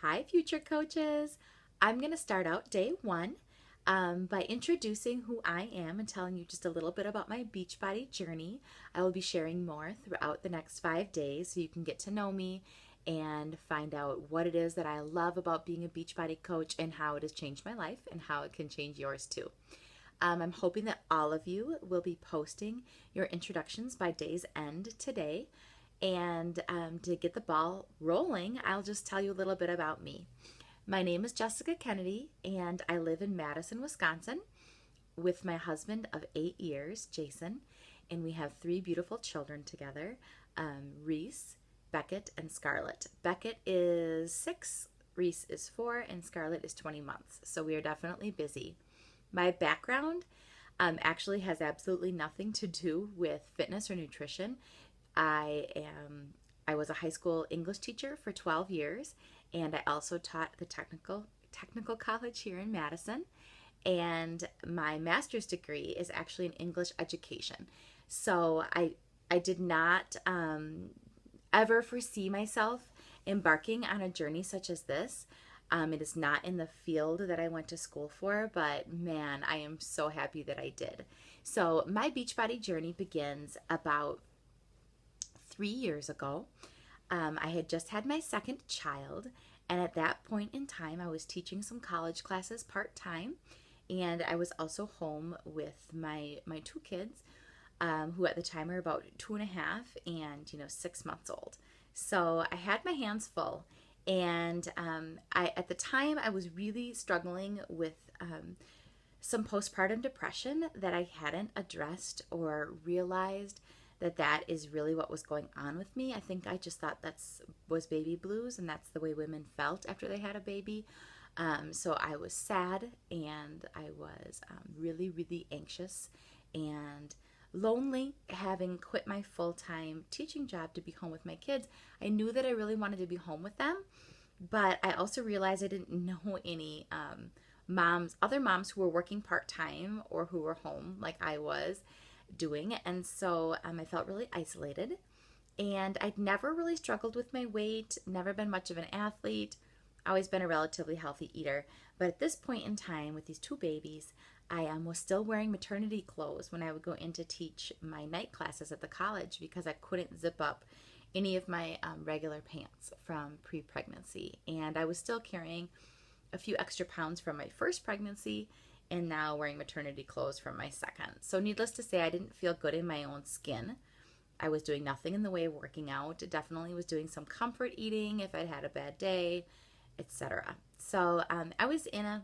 Hi, future coaches. I'm going to start out day one by introducing who I am and telling you just a little bit about my Beachbody journey. I will be sharing more throughout the next 5 days so you can get to know me and find out what it is that I love about being a Beachbody coach and how it has changed my life and how it can change yours too. I'm hoping that all of you will be posting your introductions by day's end today. And to get the ball rolling, I'll just tell you a little bit about me. My name is Jessica Kennedy, and I live in Madison, Wisconsin, with my husband of 8 years, Jason, and we have three beautiful children together, Reese, Beckett, and Scarlett. Beckett is 6, Reese is 4, and Scarlett is 20 months, so we are definitely busy. My background actually has absolutely nothing to do with fitness or nutrition. I was a high school English teacher for 12 years, and I also taught the technical college here in Madison. And my master's degree is actually in English education. So I did not ever foresee myself embarking on a journey such as this. It is not in the field that I went to school for, but man, I am so happy that I did. So my Beachbody journey begins about 3 years ago. I had just had my second child, and at that point in time, I was teaching some college classes part time, and I was also home with my two kids, who at the time were about 2.5 and 6 months old. So I had my hands full, and at the time I was really struggling with some postpartum depression that I hadn't addressed or realized that is really what was going on with me. I think I just thought was baby blues, and that's the way women felt after they had a baby. So I was sad, and I was really, really anxious and lonely, having quit my full-time teaching job to be home with my kids. I knew that I really wanted to be home with them, but I also realized I didn't know any other moms who were working part-time or who were home like I was doing. And so I felt really isolated, and I'd never really struggled with my weight, never been much of an athlete, always been a relatively healthy eater. But at this point in time with these two babies, I was still wearing maternity clothes when I would go in to teach my night classes at the college because I couldn't zip up any of my regular pants from pre-pregnancy, and I was still carrying a few extra pounds from my first pregnancy and now wearing maternity clothes from my second. So needless to say, I didn't feel good in my own skin. I was doing nothing in the way of working out. Definitely was doing some comfort eating if I'd had a bad day, etc. So I was in a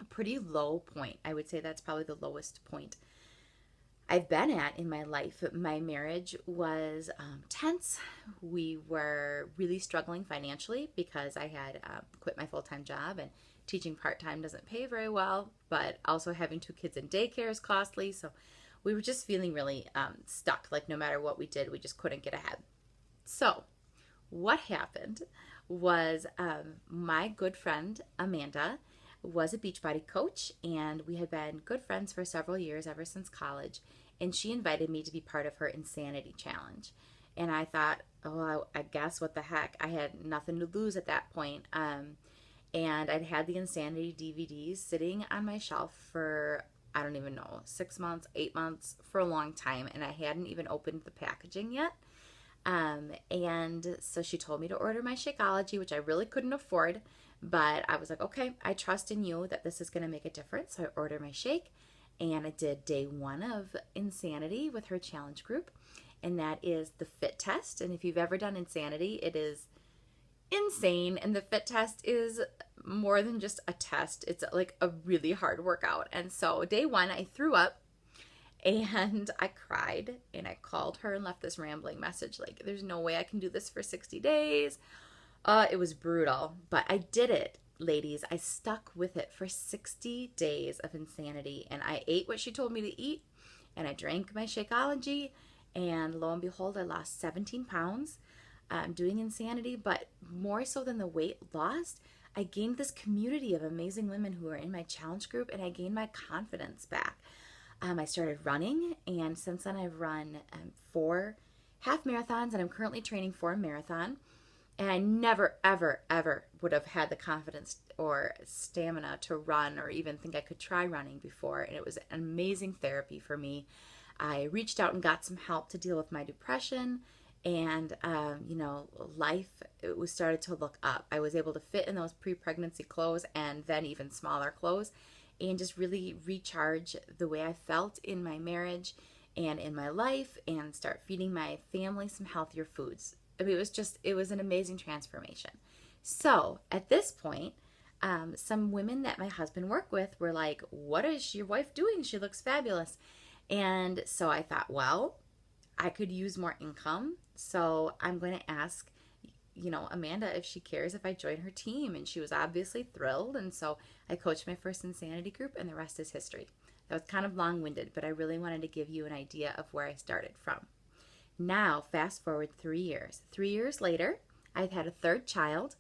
pretty low point. I would say that's probably the lowest point I've been at in my life. My marriage was tense. We were really struggling financially because I had quit my full-time job, and teaching part-time doesn't pay very well, but also having two kids in daycare is costly. So we were just feeling really stuck. Like no matter what we did, we just couldn't get ahead. So what happened was my good friend Amanda was a Beachbody coach, and we had been good friends for several years, ever since college, and she invited me to be part of her Insanity Challenge. And I thought, oh, I guess what the heck. I had nothing to lose at that point. And I'd had the Insanity DVDs sitting on my shelf for, I don't even know, 6 months, 8 months, for a long time, and I hadn't even opened the packaging yet. And so she told me to order my Shakeology, which I really couldn't afford, but I was like, okay, I trust in you that this is going to make a difference. So I ordered my shake, and I did day one of Insanity with her challenge group, and that is the fit test. And if you've ever done Insanity, it is insane, and the fit test is more than just a test. It's like a really hard workout. And so day one, I threw up, and I cried, and I called her and left this rambling message like, there's no way I can do this for 60 days. It was brutal, but I did it, ladies. I stuck with it for 60 days of Insanity, and I ate what she told me to eat, and I drank my Shakeology, and lo and behold, I lost 17 pounds doing Insanity. But more so than the weight lost, I gained this community of amazing women who are in my challenge group, and I gained my confidence back. I started running, and since then I've run 4 half marathons, and I'm currently training for a marathon. And I never, ever, ever would have had the confidence or stamina to run or even think I could try running before. And it was an amazing therapy for me. I reached out and got some help to deal with my depression. And, life, it was started to look up. I was able to fit in those pre-pregnancy clothes and then even smaller clothes and just really recharge the way I felt in my marriage and in my life and start feeding my family some healthier foods. I mean, it was an amazing transformation. So at this point, some women that my husband worked with were like, "What is your wife doing? She looks fabulous." And so I thought, well, I could use more income. So I'm going to ask, Amanda if she cares if I join her team. And she was obviously thrilled. And so I coached my first Insanity group, and the rest is history. That was kind of long-winded, but I really wanted to give you an idea of where I started from. Now, fast forward 3 years. 3 years later, I've had a third child.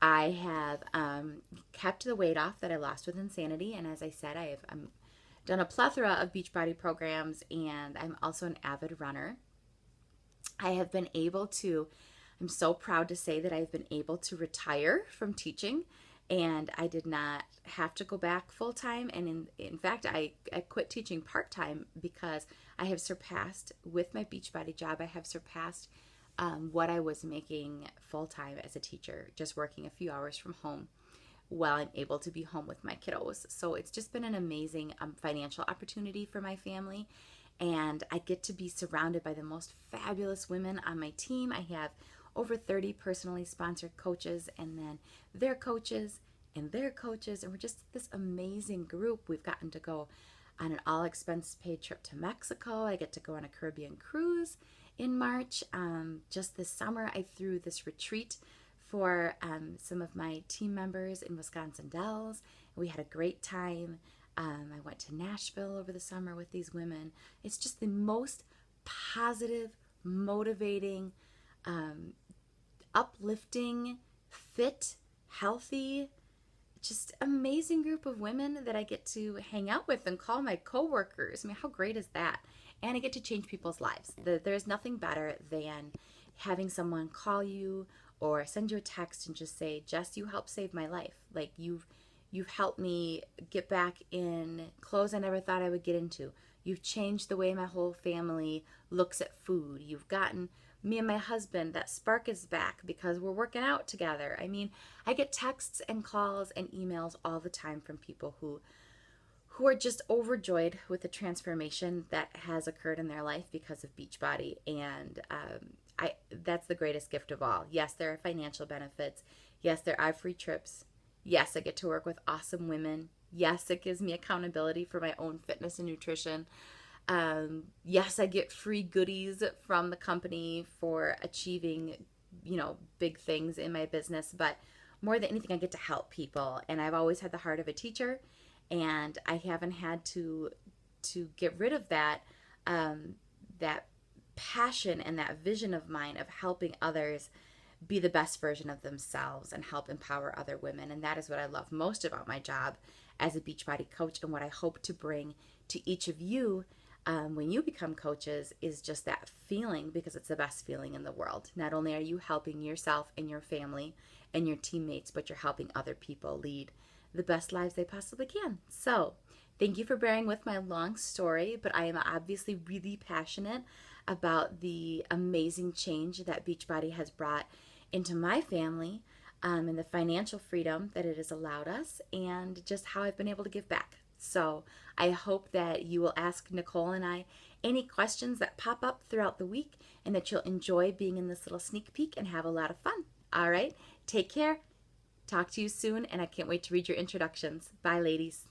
I have kept the weight off that I lost with Insanity. And as I said, I have done a plethora of Beachbody programs, and I'm also an avid runner. I have been able to, I'm so proud to say that I've been able to retire from teaching, and I did not have to go back full time. And in fact, I quit teaching part time because I have surpassed, with my Beachbody job, I have surpassed what I was making full time as a teacher, just working a few hours from home while I'm able to be home with my kiddos. So it's just been an amazing financial opportunity for my family. And I get to be surrounded by the most fabulous women on my team. I have over 30 personally sponsored coaches, and then their coaches and their coaches. And we're just this amazing group. We've gotten to go on an all expense paid trip to Mexico. I get to go on a Caribbean cruise in March. Just this summer, I threw this retreat for some of my team members in Wisconsin Dells. We had a great time. I went to Nashville over the summer with these women. It's just the most positive, motivating, uplifting, fit, healthy, just amazing group of women that I get to hang out with and call my coworkers. I mean, how great is that? And I get to change people's lives. There's nothing better than having someone call you or send you a text and just say, "Jess, you helped save my life. Like you've helped me get back in clothes I never thought I would get into. You've changed the way my whole family looks at food. You've gotten me and my husband, that spark is back because we're working out together." I mean, I get texts and calls and emails all the time from people who are just overjoyed with the transformation that has occurred in their life because of Beachbody. And that's the greatest gift of all. Yes, there are financial benefits. Yes, there are free trips. Yes, I get to work with awesome women. Yes, it gives me accountability for my own fitness and nutrition. Yes, I get free goodies from the company for achieving, big things in my business. But more than anything, I get to help people. And I've always had the heart of a teacher, and I haven't had to get rid of that that passion and that vision of mine of helping others be the best version of themselves and help empower other women. And that is what I love most about my job as a Beachbody coach, and what I hope to bring to each of you when you become coaches is just that feeling, because it's the best feeling in the world. Not only are you helping yourself and your family and your teammates, but you're helping other people lead the best lives they possibly can. So thank you for bearing with my long story, but I am obviously really passionate about the amazing change that Beachbody has brought into my family, and the financial freedom that it has allowed us, and just how I've been able to give back. So I hope that you will ask Nicole and I any questions that pop up throughout the week, and that you'll enjoy being in this little sneak peek and have a lot of fun. All right, take care. Talk to you soon, and I can't wait to read your introductions. Bye, ladies.